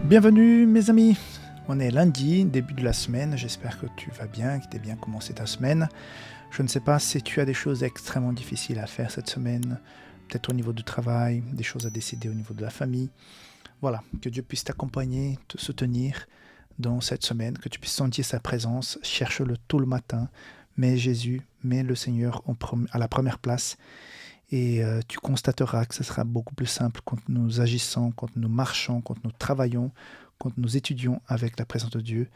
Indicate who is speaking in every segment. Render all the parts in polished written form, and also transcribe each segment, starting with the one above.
Speaker 1: Bienvenue mes amis, on est lundi, début de la semaine, j'espère que tu vas bien, que tu as bien commencé ta semaine. Je ne sais pas si tu as des choses extrêmement difficiles à faire cette semaine, peut-être au niveau du travail, des choses à décider au niveau de la famille. Voilà, que Dieu puisse t'accompagner, te soutenir dans cette semaine, que tu puisses sentir sa présence, cherche-le tout le matin, mets Jésus, mets le Seigneur à la première place. Et tu constateras que ce sera beaucoup plus simple quand nous agissons, quand nous marchons, quand nous travaillons, quand nous étudions avec la présence de Dieu,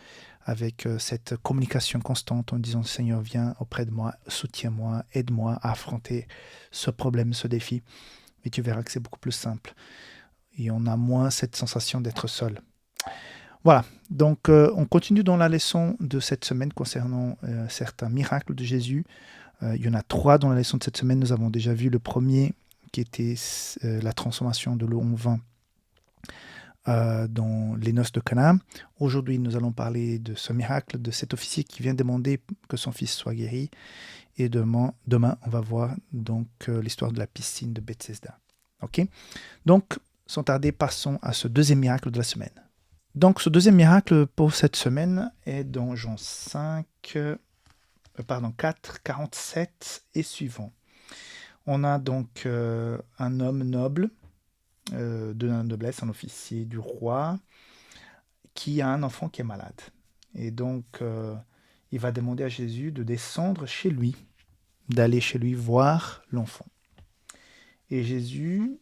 Speaker 1: avec cette communication constante en disant Seigneur, viens auprès de moi, soutiens-moi, aide-moi à affronter ce problème, ce défi. Et tu verras que c'est beaucoup plus simple. Et on a moins cette sensation d'être seul. Voilà, donc on continue dans la leçon de cette semaine concernant certains miracles de Jésus. Il y en a 3 dans la leçon de cette semaine. Nous avons déjà vu le premier qui était la transformation de l'eau en vin dans les noces de Cana. Aujourd'hui, nous allons parler de ce miracle, de cet officier qui vient demander que son fils soit guéri. Et demain on va voir donc l'histoire de la piscine de Bethesda. Ok ? Donc, sans tarder, passons à ce deuxième miracle de la semaine. Donc, ce deuxième miracle pour cette semaine est dans Jean 4, 47 et suivant. On a donc un homme noble, de la noblesse, un officier du roi, qui a un enfant qui est malade. Et donc, il va demander à Jésus de descendre chez lui, d'aller chez lui voir l'enfant. Et Jésus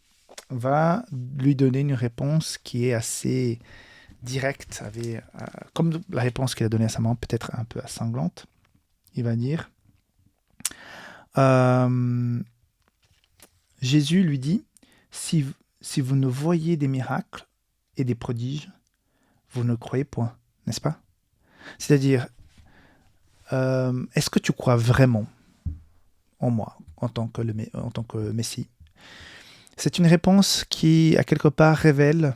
Speaker 1: va lui donner une réponse qui est assez directe, comme la réponse qu'il a donnée à sa maman, peut-être un peu cinglante. Il va dire, Jésus lui dit, si vous ne voyez des miracles et des prodiges, vous ne croyez point, n'est-ce pas ? C'est-à-dire, est-ce que tu crois vraiment en moi, en tant que Messie ? C'est une réponse qui, à quelque part, révèle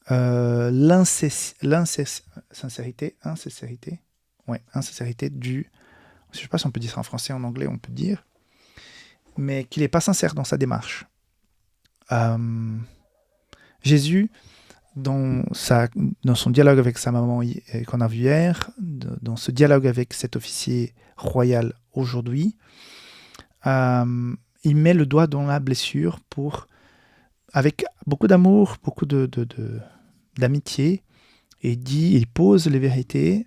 Speaker 1: l'insincérité du... Je ne sais pas si on peut dire ça en français, en anglais, on peut dire, mais qu'il n'est pas sincère dans sa démarche. Jésus, dans son dialogue avec sa maman qu'on a vu hier, dans ce dialogue avec cet officier royal aujourd'hui, il met le doigt dans la blessure avec beaucoup d'amour, beaucoup d'amitié, et il pose les vérités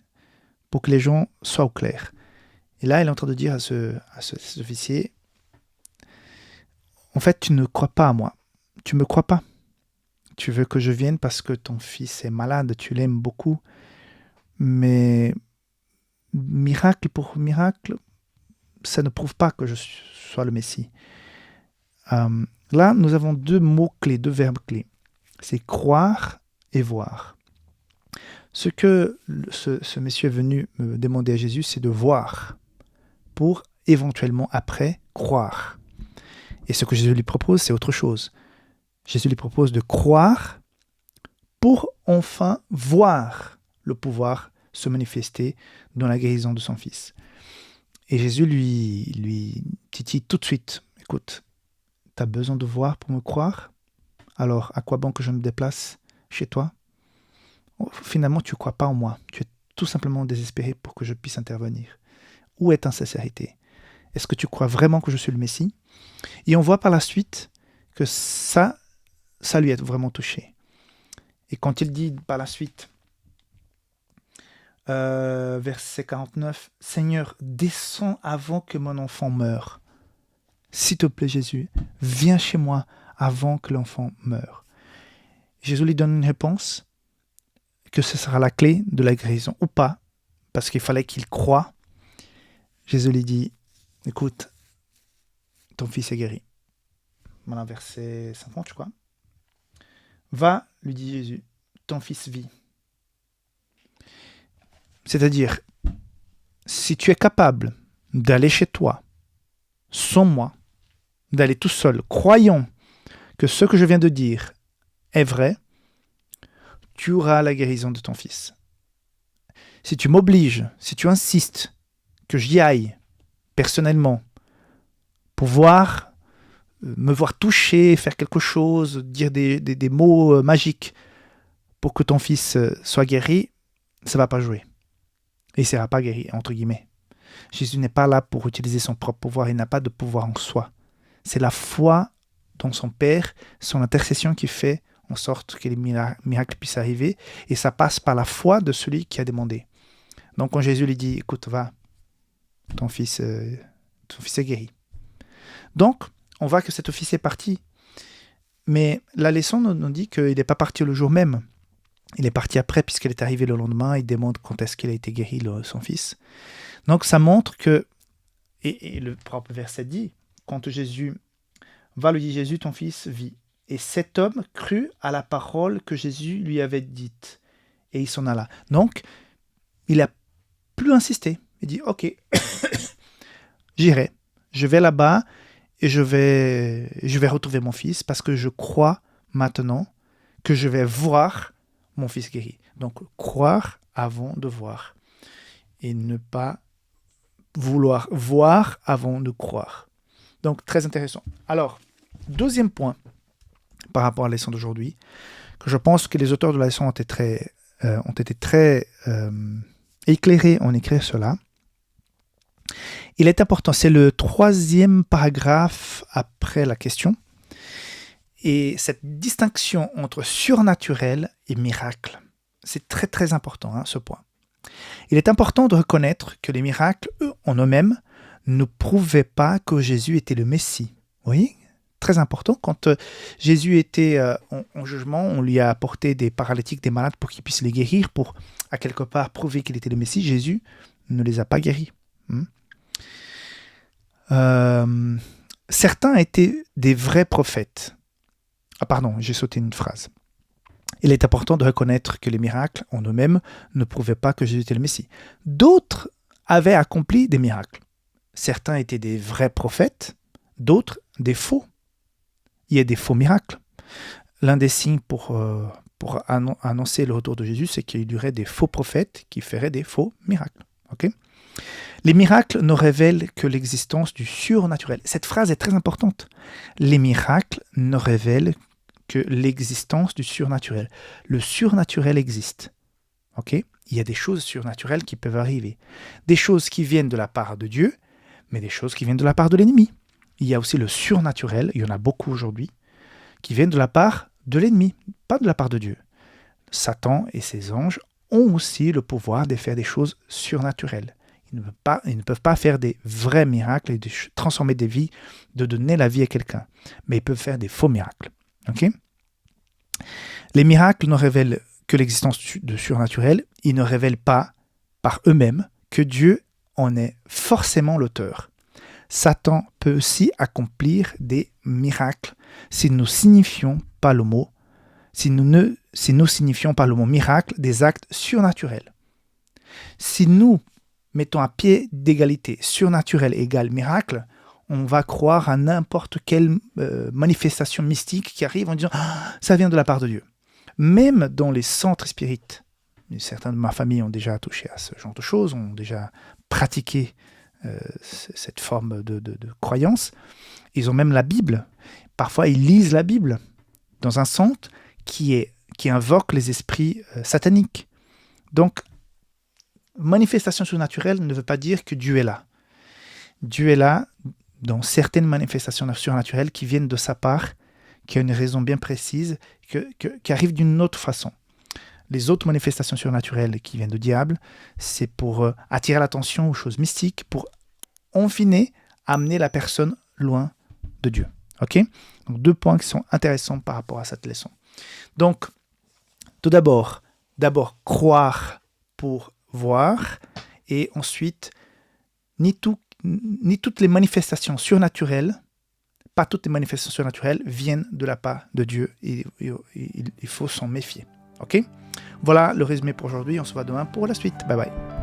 Speaker 1: pour que les gens soient au clair. Et là, il est en train de dire à cet officier, en fait, tu ne crois pas à moi. Tu ne me crois pas. Tu veux que je vienne parce que ton fils est malade, tu l'aimes beaucoup. Mais miracle pour miracle, ça ne prouve pas que je sois le Messie. Là, nous avons 2 mots-clés, 2 verbes clés. C'est croire et voir. Ce que ce monsieur est venu me demander à Jésus, c'est de voir pour éventuellement après croire. Et ce que Jésus lui propose, c'est autre chose. Jésus lui propose de croire pour enfin voir le pouvoir se manifester dans la guérison de son fils. Et Jésus lui titille tout de suite. Écoute, tu as besoin de voir pour me croire ? Alors, à quoi bon que je me déplace chez toi ? Finalement, tu ne crois pas en moi. Tu es tout simplement désespéré pour que je puisse intervenir. Où est ta sincérité ? Est-ce que tu crois vraiment que je suis le Messie ? Et on voit par la suite que ça lui est vraiment touché. Et quand il dit par la suite, verset 49, « Seigneur, descends avant que mon enfant meure. S'il te plaît, Jésus, viens chez moi avant que l'enfant meure. » Jésus lui donne une réponse, que ce sera la clé de la guérison ou pas, parce qu'il fallait qu'il croie. Jésus lui dit, écoute, ton fils est guéri. Voilà, verset 50, je crois. Va, lui dit Jésus, ton fils vit. C'est-à-dire, si tu es capable d'aller chez toi, sans moi, d'aller tout seul, croyant que ce que je viens de dire est vrai, tu auras la guérison de ton fils. Si tu m'obliges, si tu insistes que j'y aille personnellement pour me voir toucher, faire quelque chose, dire des mots magiques pour que ton fils soit guéri, ça ne va pas jouer. Et il ne sera pas guéri, entre guillemets. Jésus n'est pas là pour utiliser son propre pouvoir, il n'a pas de pouvoir en soi. C'est la foi dans son Père, son intercession qui fait en sorte que les miracles puissent arriver, et ça passe par la foi de celui qui a demandé. Donc quand Jésus lui dit, écoute, va, ton fils est guéri. Donc, on voit que cet officier est parti. Mais la leçon nous dit qu'il n'est pas parti le jour même. Il est parti après, puisqu'il est arrivé le lendemain. Il demande quand est-ce qu'il a été guéri, son fils. Donc, ça montre que, et le propre verset dit, quand Jésus va, lui dit Jésus, ton fils vit. Et cet homme crut à la parole que Jésus lui avait dite. Et il s'en alla. Donc, il n'a plus insisté. Il dit, ok, j'irai. Je vais là-bas et je vais retrouver mon fils parce que je crois maintenant que je vais voir mon fils guéri. Donc, croire avant de voir. Et ne pas vouloir voir avant de croire. Donc, très intéressant. Alors, deuxième point par rapport à la leçon d'aujourd'hui, que je pense que les auteurs de la leçon ont été très éclairés en écrire cela. Il est important, c'est le 3e paragraphe après la question. Et cette distinction entre surnaturel et miracle, c'est très très important, ce point. Il est important de reconnaître que les miracles, eux, en eux-mêmes, ne prouvaient pas que Jésus était le Messie. Vous voyez ? Très important. Quand Jésus était en jugement, on lui a apporté des paralytiques, des malades pour qu'il puisse les guérir, pour à quelque part prouver qu'il était le Messie. Jésus ne les a pas guéris. Certains étaient des vrais prophètes. Ah pardon, j'ai sauté une phrase. Il est important de reconnaître que les miracles en eux-mêmes ne prouvaient pas que Jésus était le Messie. D'autres avaient accompli des miracles. Certains étaient des vrais prophètes, d'autres des faux. Il y a des faux miracles. L'un des signes pour annoncer le retour de Jésus, c'est qu'il y aurait des faux prophètes qui feraient des faux miracles. Okay ? Les miracles ne révèlent que l'existence du surnaturel. Cette phrase est très importante. Les miracles ne révèlent que l'existence du surnaturel. Le surnaturel existe. Okay ? Il y a des choses surnaturelles qui peuvent arriver. Des choses qui viennent de la part de Dieu, mais des choses qui viennent de la part de l'ennemi. Il y a aussi le surnaturel, il y en a beaucoup aujourd'hui, qui viennent de la part de l'ennemi, pas de la part de Dieu. Satan et ses anges ont aussi le pouvoir de faire des choses surnaturelles. Ils ne peuvent pas faire des vrais miracles et de transformer des vies, de donner la vie à quelqu'un. Mais ils peuvent faire des faux miracles. Okay ? Les miracles ne révèlent que l'existence de surnaturel. Ils ne révèlent pas par eux-mêmes que Dieu en est forcément l'auteur. Satan peut aussi accomplir des miracles si nous signifions pas le mot, si nous signifions par le mot miracle des actes surnaturels. Si nous mettons à pied d'égalité surnaturel égale miracle, on va croire à n'importe quelle manifestation mystique qui arrive en disant « ça vient de la part de Dieu ». Même dans les centres spirites, certains de ma famille ont déjà touché à ce genre de choses, ont déjà pratiqué cette forme de croyance. Ils ont même la Bible. Parfois, ils lisent la Bible dans un centre qui invoque les esprits sataniques. Donc, manifestation surnaturelle ne veut pas dire que Dieu est là. Dieu est là dans certaines manifestations surnaturelles qui viennent de sa part, qui a une raison bien précise, qui arrivent d'une autre façon. Les autres manifestations surnaturelles qui viennent du diable, c'est pour attirer l'attention aux choses mystiques, pour en fine amener la personne loin de Dieu. Okay ? Donc 2 points qui sont intéressants par rapport à cette leçon. Donc, tout d'abord croire pour voir, et ensuite, ni toutes les manifestations surnaturelles, pas toutes les manifestations surnaturelles viennent de la part de Dieu. Il faut s'en méfier. Ok ? Voilà le résumé pour aujourd'hui. On se voit demain pour la suite. Bye bye.